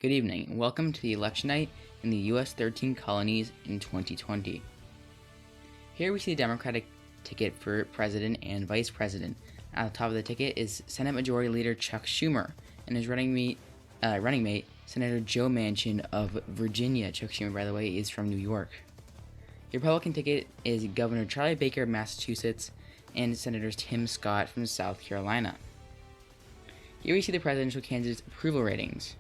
Good evening, and welcome to the election night in the U.S. 13 colonies in 2020. Here we see the Democratic ticket for president and vice president. At the top of the ticket is Senate Majority Leader Chuck Schumer and his running mate, Senator Joe Manchin of Virginia. Chuck Schumer, by the way, is from New York. The Republican ticket is Governor Charlie Baker of Massachusetts and Senators Tim Scott from South Carolina. Here we see the presidential candidates' approval ratings.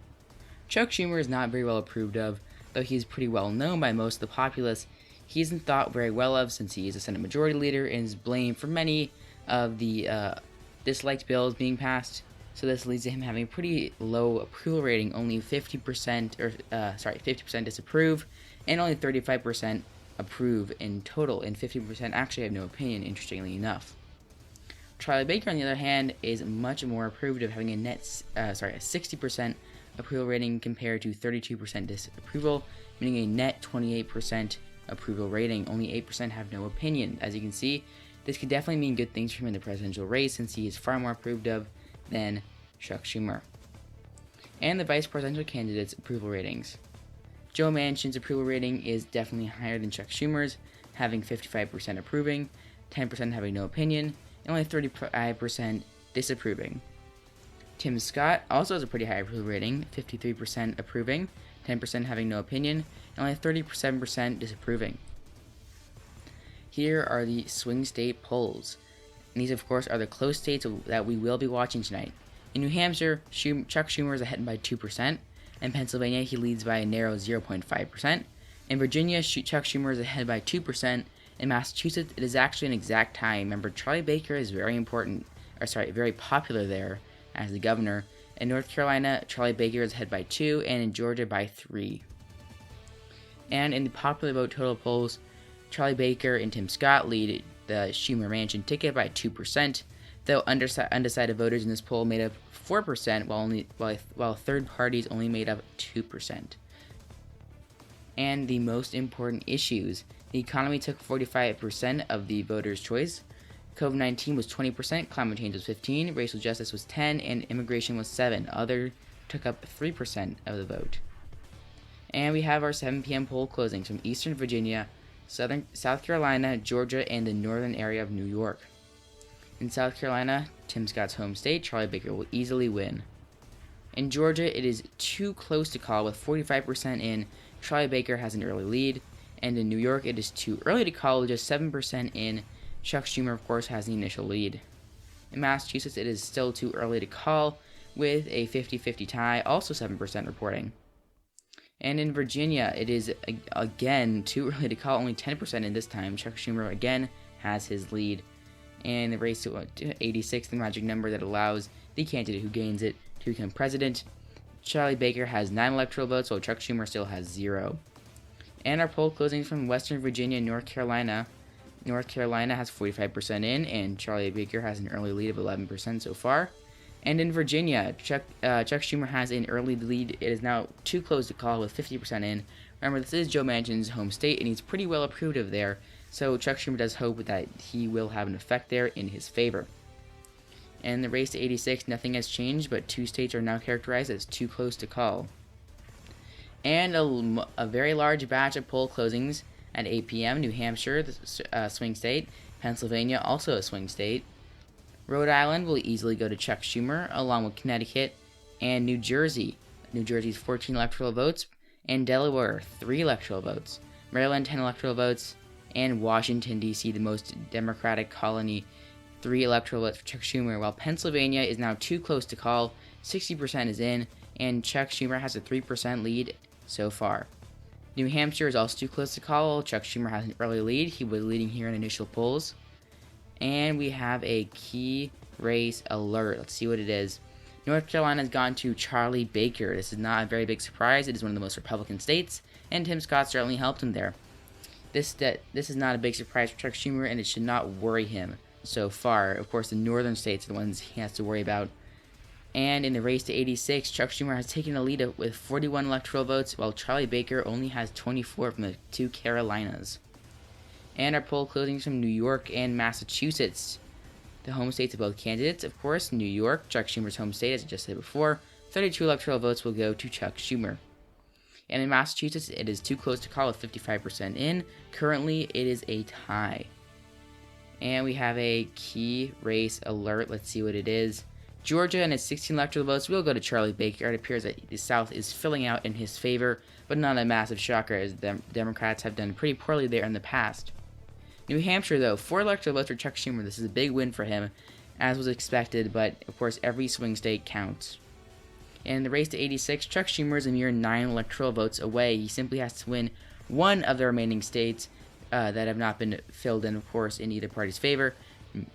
Chuck Schumer is not very well approved of, though he is pretty well known by most of the populace. He isn't thought very well of since he is a Senate Majority Leader and is blamed for many of the disliked bills being passed. So this leads to him having a pretty low approval rating, only 50% disapprove, and only 35% approve in total, and 50% actually have no opinion, interestingly enough. Charlie Baker, on the other hand, is much more approved of, having a 60% approval rating compared to 32% disapproval, meaning a net 28% approval rating. Only 8% have no opinion. As you can see, this could definitely mean good things for him in the presidential race, since he is far more approved of than Chuck Schumer. And the vice presidential candidates' approval ratings. Joe Manchin's approval rating is definitely higher than Chuck Schumer's, having 55% approving, 10% having no opinion, and only 35% disapproving. Tim Scott also has a pretty high approval rating, 53% approving, 10% having no opinion, and only 37% disapproving. Here are the swing state polls. And these, of course, are the close states that we will be watching tonight. In New Hampshire, Chuck Schumer is ahead by 2%. In Pennsylvania, he leads by a narrow 0.5%. In Virginia, Chuck Schumer is ahead by 2%. In Massachusetts, it is actually an exact tie. Remember, Charlie Baker is very popular there as the governor. In North Carolina, Charlie Baker is ahead by 2, and in Georgia by 3. And in the popular vote total polls, Charlie Baker and Tim Scott lead the Schumer-Manchin ticket by 2%, though undecided voters in this poll made up 4%, while third parties only made up 2%. And the most important issues: the economy took 45% of the voters' choice. COVID-19 was 20%, climate change was 15%, racial justice was 10%, and immigration was 7%. Other took up 3% of the vote. And we have our 7 p.m. poll closings from Eastern Virginia, South Carolina, Georgia, and the northern area of New York. In South Carolina, Tim Scott's home state, Charlie Baker will easily win. In Georgia, it is too close to call, with 45% in. Charlie Baker has an early lead. And in New York, it is too early to call, with just 7% in. Chuck Schumer, of course, has the initial lead. In Massachusetts, it is still too early to call, with a 50-50 tie, also 7% reporting. And in Virginia, it is, again, too early to call, only 10% in this time. Chuck Schumer, again, has his lead. And the race to 86, the magic number that allows the candidate who gains it to become president. Charlie Baker has 9 electoral votes, while Chuck Schumer still has 0. And our poll closings from Western Virginia and North Carolina. North Carolina has 45% in, and Charlie Baker has an early lead of 11% so far. And in Virginia, Chuck Schumer has an early lead. It is now too close to call, with 50% in. Remember, this is Joe Manchin's home state, and he's pretty well approved of there, so Chuck Schumer does hope that he will have an effect there in his favor. And the race to 86, nothing has changed, but 2 states are now characterized as too close to call. And a very large batch of poll closings at 8 p.m. New Hampshire, the swing state. Pennsylvania, also a swing state. Rhode Island will easily go to Chuck Schumer, along with Connecticut and New Jersey. New Jersey's 14 electoral votes, and Delaware, 3 electoral votes. Maryland, 10 electoral votes, and Washington, D.C., the most Democratic colony, 3 electoral votes for Chuck Schumer, while Pennsylvania is now too close to call, 60% is in, and Chuck Schumer has a 3% lead so far. New Hampshire is also too close to call. Chuck Schumer has an early lead. He was leading here in initial polls. And we have a key race alert. Let's see what it is. North Carolina has gone to Charlie Baker. This is not a very big surprise. It is one of the most Republican states, and Tim Scott certainly helped him there. This is not a big surprise for Chuck Schumer, and it should not worry him so far. Of course, the northern states are the ones he has to worry about. And in the race to 86, Chuck Schumer has taken a lead with 41 electoral votes, while Charlie Baker only has 24 from the 2 Carolinas. And our poll closings from New York and Massachusetts. The home states of both candidates, of course. New York, Chuck Schumer's home state, as I just said before, 32 electoral votes will go to Chuck Schumer. And in Massachusetts, it is too close to call with 55% in. Currently, it is a tie. And we have a key race alert. Let's see what it is. Georgia and its 16 electoral votes will go to Charlie Baker. It appears that the South is filling out in his favor, but not a massive shocker, as the Democrats have done pretty poorly there in the past. New Hampshire, though, 4 electoral votes for Chuck Schumer. This is a big win for him, as was expected, but of course, every swing state counts. In the race to 86, Chuck Schumer is a mere 9 electoral votes away. He simply has to win one of the remaining states that have not been filled in, of course, in either party's favor.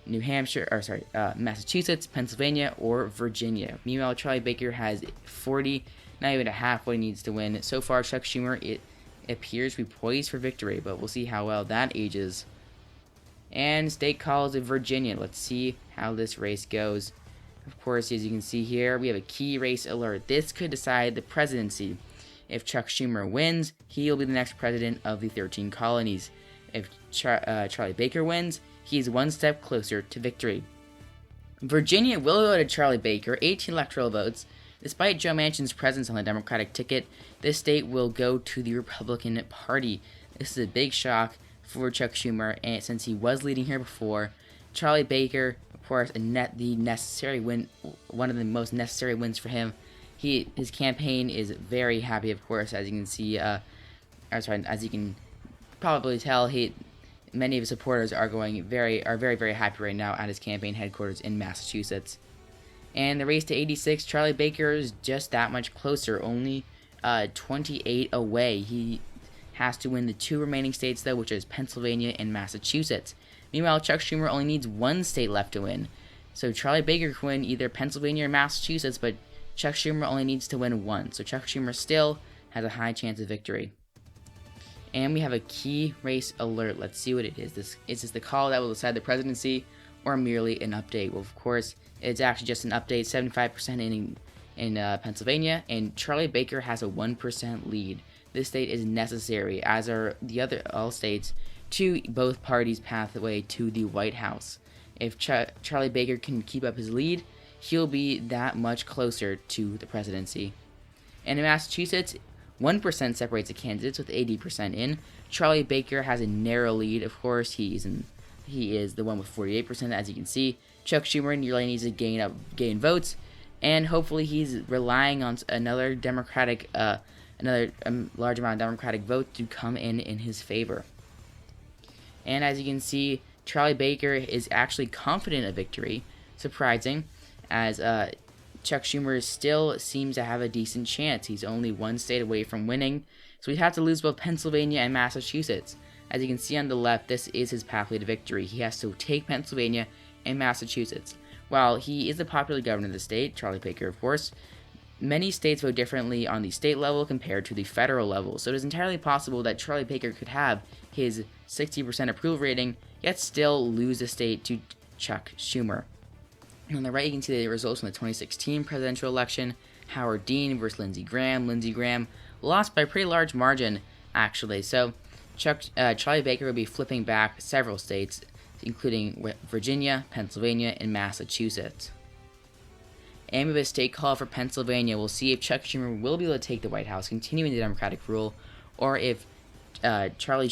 Massachusetts, Pennsylvania, or Virginia. Meanwhile, Charlie Baker has 40, not even a half what he needs to win. So far, Chuck Schumer, it appears to be poised for victory, but we'll see how well that ages. And state calls of Virginia. Let's see how this race goes. Of course, as you can see here, we have a key race alert. This could decide the presidency. If Chuck Schumer wins, he'll be the next president of the 13 colonies. If Charlie Baker wins, he's one step closer to victory. Virginia will go to Charlie Baker, 18 electoral votes. Despite Joe Manchin's presence on the Democratic ticket, this state will go to the Republican Party. This is a big shock for Chuck Schumer, and since he was leading here before, Charlie Baker, of course, the necessary win, one of the most necessary wins for him. His campaign is very happy, of course, as you can see. As you can probably tell, many of his supporters are very happy right now at his campaign headquarters in Massachusetts. And the race to 86, Charlie Baker is just that much closer, only 28 away. He has to win the 2 remaining states, though, which is Pennsylvania and Massachusetts. Meanwhile, Chuck Schumer only needs 1 state left to win. So Charlie Baker can win either Pennsylvania or Massachusetts, but Chuck Schumer only needs to win 1. So Chuck Schumer still has a high chance of victory. And we have a key race alert. Let's see what it is. Is this the call that will decide the presidency, or merely an update? Well, of course, it's actually just an update. 75% in Pennsylvania, and Charlie Baker has a 1% lead. This state is necessary, as are all states, to both parties' pathway to the White House. If Charlie Baker can keep up his lead, he'll be that much closer to the presidency. And in Massachusetts, 1% separates the candidates, with 80% in. Charlie Baker has a narrow lead. Of course, he is the one with 48%, as you can see. Chuck Schumer nearly needs to gain votes, and hopefully he's relying on another large amount of Democratic votes to come in his favor. And as you can see, Charlie Baker is actually confident of victory, surprising, as Chuck Schumer still seems to have a decent chance. He's only 1 state away from winning, so he'd have to lose both Pennsylvania and Massachusetts. As you can see on the left, this is his pathway to victory. He has to take Pennsylvania and Massachusetts. While he is the popular governor of the state, Charlie Baker, of course, many states vote differently on the state level compared to the federal level, so it is entirely possible that Charlie Baker could have his 60% approval rating, yet still lose the state to Chuck Schumer. On the right, you can see the results from the 2016 presidential election. Howard Dean versus Lindsey Graham. Lindsey Graham lost by a pretty large margin, actually. So Charlie Baker will be flipping back several states, including Virginia, Pennsylvania, and Massachusetts. And with a state call for Pennsylvania, we'll see if Chuck Schumer will be able to take the White House, continuing the Democratic rule, or if Charlie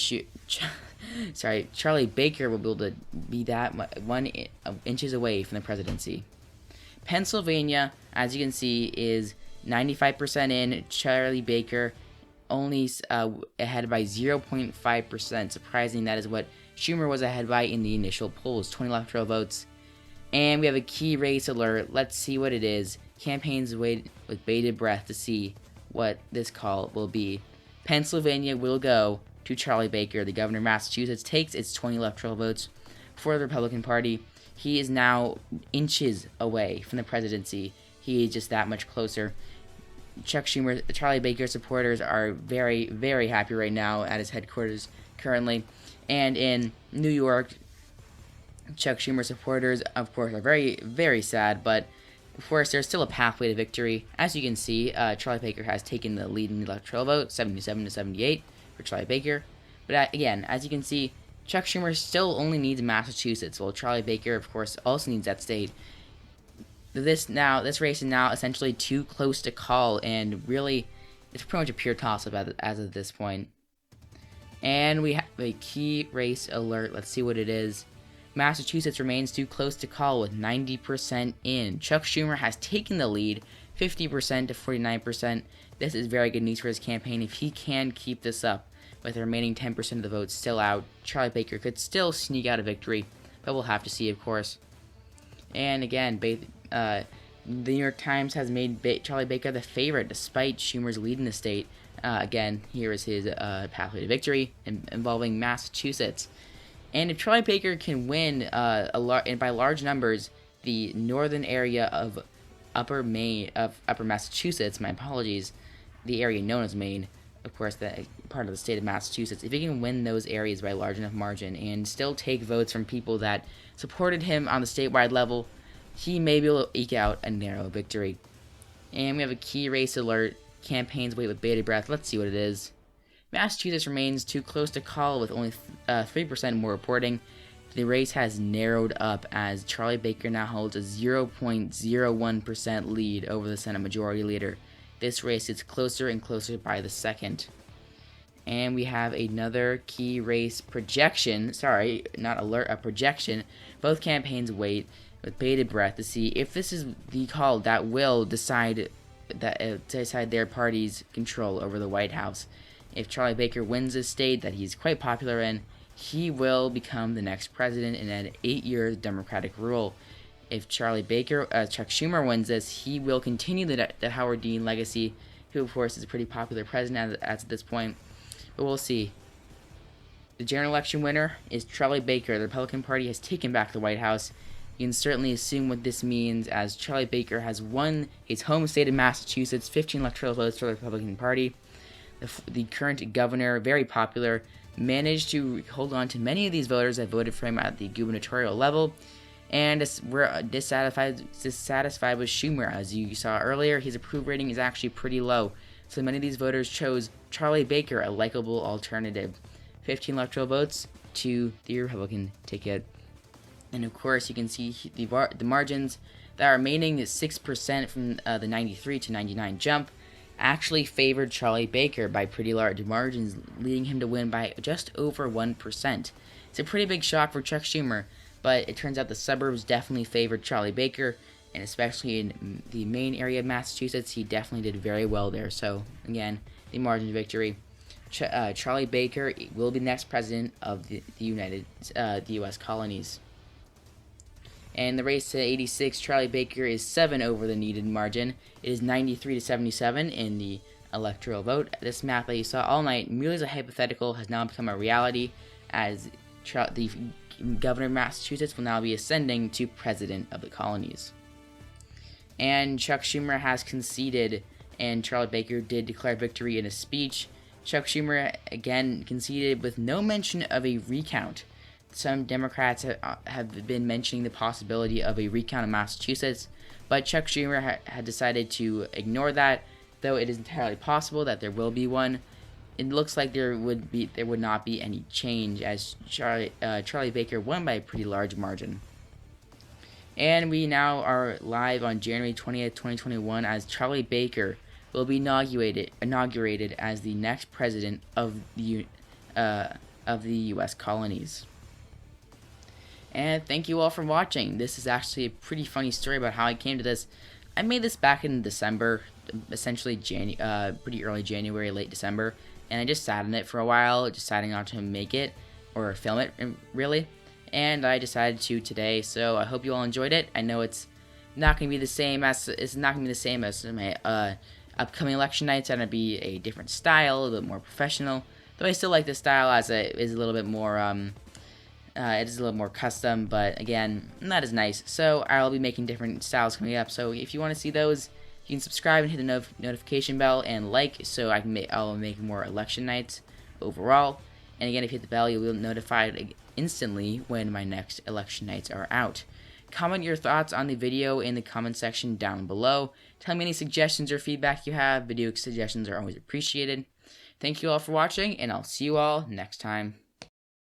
Baker will be able to be that 1 inches away from the presidency. Pennsylvania, as you can see, is 95% in. Charlie Baker only ahead by 0.5%. Surprising, that is what Schumer was ahead by in the initial polls, 20 electoral votes. And we have a key race alert. Let's see what it is. Campaigns wait with bated breath to see what this call will be. Pennsylvania will go to Charlie Baker. The governor of Massachusetts takes its 20 electoral votes for the Republican Party. He is now inches away from the presidency. He is just that much closer. Charlie Baker supporters are very, very happy right now at his headquarters currently. And in New York, Chuck Schumer supporters, of course, are very, very sad, but of course, there's still a pathway to victory. As you can see, Charlie Baker has taken the lead in the electoral vote, 77 to 78 for Charlie Baker. But again, as you can see, Chuck Schumer still only needs Massachusetts, while Charlie Baker, of course, also needs that state. this race is now essentially too close to call, and really, it's pretty much a pure toss-up as of this point. And we have a key race alert. Let's see what it is. Massachusetts remains too close to call with 90% in. Chuck Schumer has taken the lead, 50% to 49%. This is very good news for his campaign if he can keep this up. With the remaining 10% of the votes still out, Charlie Baker could still sneak out a victory, but we'll have to see, of course. And again, the New York Times has made Charlie Baker the favorite despite Schumer's lead in the state. Again, here is his pathway to victory involving Massachusetts. And if Charlie Baker can win and by large numbers the northern area of Upper Massachusetts, my apologies, the area known as Maine, of course, that part of the state of Massachusetts, if he can win those areas by a large enough margin and still take votes from people that supported him on the statewide level, he may be able to eke out a narrow victory. And we have a key race alert. Campaigns wait with bated breath. Let's see what it is. Massachusetts remains too close to call with only 3% more reporting. The race has narrowed up as Charlie Baker now holds a 0.01% lead over the Senate Majority Leader. This race gets closer and closer by the second. And we have another key race projection. Sorry, not alert, a projection. Both campaigns wait with bated breath to see if this is the call that will decide their party's control over the White House. If Charlie Baker wins this state that he's quite popular in, he will become the next president in an 8-year Democratic rule. If Chuck Schumer wins this, he will continue the Howard Dean legacy, who of course is a pretty popular president at this point. But we'll see. The general election winner is Charlie Baker. The Republican Party has taken back the White House. You can certainly assume what this means, as Charlie Baker has won his home state of Massachusetts, 15 electoral votes for the Republican Party. The current governor, very popular, managed to hold on to many of these voters that voted for him at the gubernatorial level, and we're dissatisfied with Schumer. As you saw earlier, his approval rating is actually pretty low, so many of these voters chose Charlie Baker, a likable alternative. 15 electoral votes to the Republican ticket. And of course, you can see the margins that are remaining is 6% from the 93 to 99 jump. Actually favored Charlie Baker by pretty large margins, leading him to win by just over 1%. It's a pretty big shock for Chuck Schumer, but it turns out the suburbs definitely favored Charlie Baker, and especially in the Maine area of Massachusetts, he definitely did very well there. So again, the margin of victory. Charlie Baker will be the next president of the U.S. colonies. And the race to 86, Charlie Baker is 7 over the needed margin. It is 93 to 77 in the electoral vote. This map that you saw all night, merely as a hypothetical, has now become a reality, as the governor of Massachusetts will now be ascending to president of the colonies. And Chuck Schumer has conceded, and Charlie Baker did declare victory in a speech. Chuck Schumer again conceded with no mention of a recount. Some Democrats have been mentioning the possibility of a recount in Massachusetts, but Chuck Schumer had decided to ignore that, though it is entirely possible that there will be one. It looks like there would not be any change, as Charlie Baker won by a pretty large margin. And we now are live on January 20th, 2021, as Charlie Baker will be inaugurated as the next president of the U.S. colonies. And thank you all for watching. This is actually a pretty funny story about how I came to this. I made this back in December, essentially pretty early January, late December, and I just sat on it for a while, deciding not to make it or film it, really. And I decided to today, so I hope you all enjoyed it. I know it's not going to be the same as my upcoming election nights. It's going to be a different style, a little bit more professional. Though I still like this style, as it is a little bit more it is a little more custom, but again, not as nice. So I'll be making different styles coming up. So if you want to see those, you can subscribe and hit the notification bell and like, so I'll make more election nights overall. And again, if you hit the bell, you'll be notified instantly when my next election nights are out. Comment your thoughts on the video in the comment section down below. Tell me any suggestions or feedback you have. Video suggestions are always appreciated. Thank you all for watching, and I'll see you all next time.